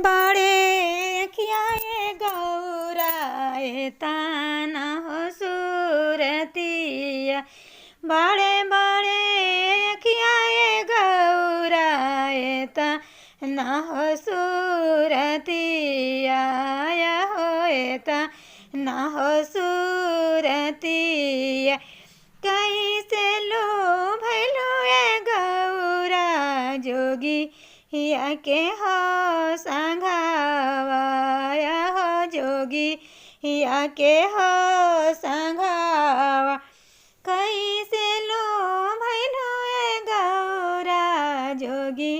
बड़े अखियाए गौराए ताना हो सूरतिया। बड़े बड़े अखियाए गौराए ताना हो सूरतिया होता ना हो सूरतिया। कैसे लो भैलो गौरा जोगी या के हो संघावा हो जोगी या के हो संघावा। कैसे लो भैलो गौरा जोगी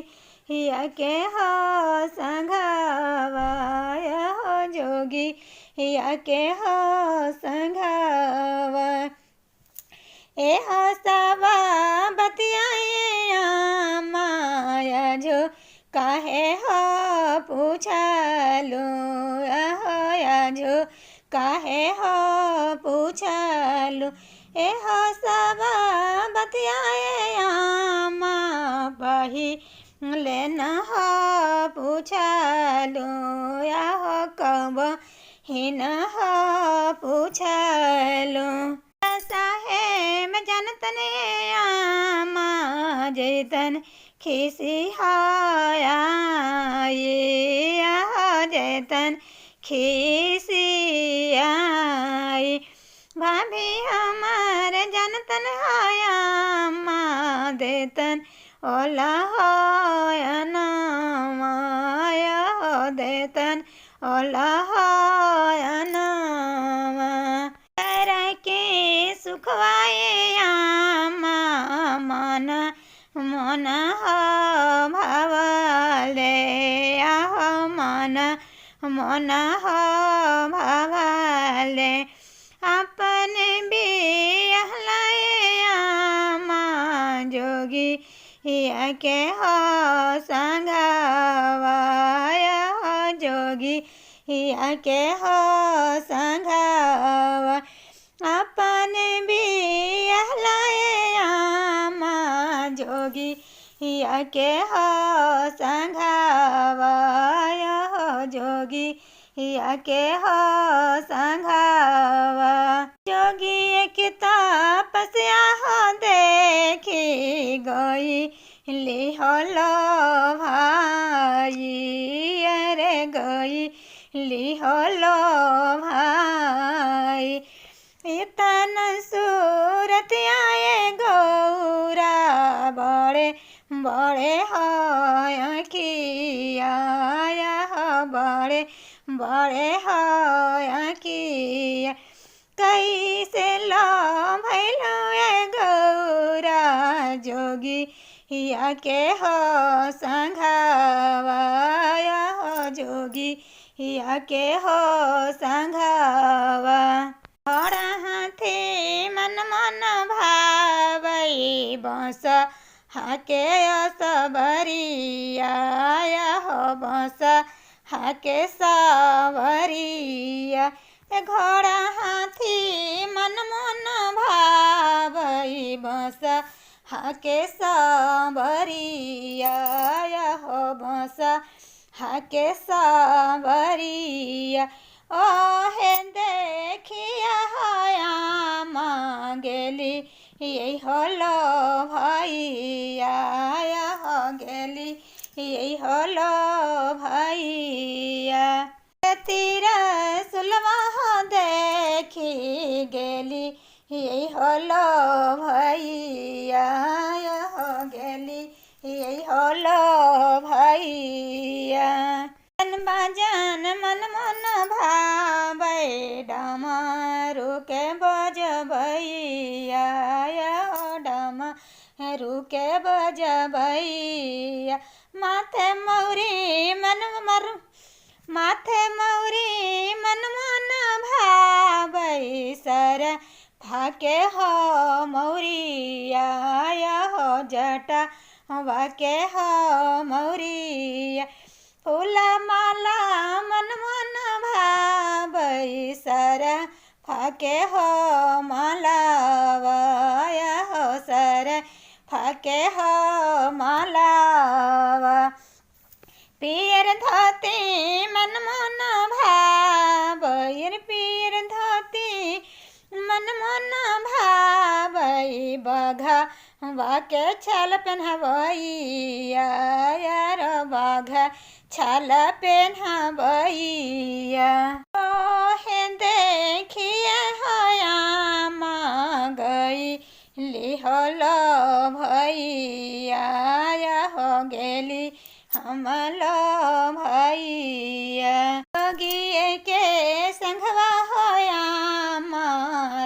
या के हो संघावा हो जोगी या के हो संघावा। ए हो सबा बतियाए माया जो काहे हो पूछलो या जो काहे हो पूछलो। ए हो सबा बतियाए माँ बही लेना हो पूछलो या हो कब ही न हो पूछलो। साहेब जनतन आमा जैतन खिसी हाया जैतन खिसी आई। भाभी हमार जनतन हाया माँ देतन ओला होया नामाया हो देतन ओला होया नामा। के सुखवाए मन मन हो भवले मन मन हो भवले। अपने बिहलाए जोगी या के हो संघावा हो जोगी या के हो संघावा। अपने बिहलाए जोगी या के हो संघावा हो जोगी या के हो संघावा। जोगी एक तपस्या हो देखी गई लिहलो भाई अरे गई लिहलो भाई। इतन सूरत आए गौरा बड़े बड़े हो अखिया बड़े बड़े हो अखिया। कैसे लो भैलो गौरा जोगी या के हो संघावा हो जोगी या के हो संघावा। बड़ा हाथी मन मन भावई बस हाके सबरिया हो बस हाके सबरिया। घोड़ा हाथी मन मन भावई बस हाके सबरिया हो बस हाके सबरिया। ओहे देखिया हया गेली यही होलो भैया हो गेली यही होलो भैया। तीरा सुलवा हो देखी गेली यही होलो भैया हो गेली यही होलो भैया। बाजन मन मन भावै डमरू के बजबैया हो डमरू के बजबैया। माथे मौरी मन मन भावै सर फाके हो मौरिया हो जटा वाके हो मौरिया। फूला माला मन मन भावै सर फाके हो मालावा हो सर फाके हो मालावा। पियर धोती बाके छाल पेन्हबैया यार बाघ छाल पेन्हबैया ओहे देखिए हयामा गई लिहल भैया हो गेली हमल भैया जोगिए के संघवा हयामा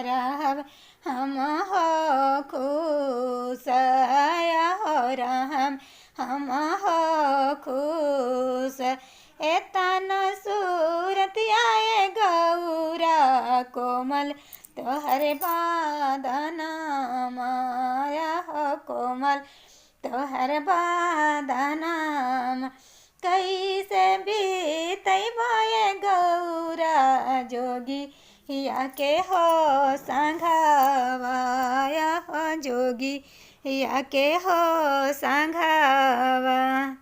रहब हम हो खुश हो रहम हम हो खुश एतन सूरतिया गौरा कोमल तोहर बादन माया हो कोमल तोहर बादनाम कैसे बीतैबे गौरा जोगी या के हो संघवा हो जोगी या के हो संघवा।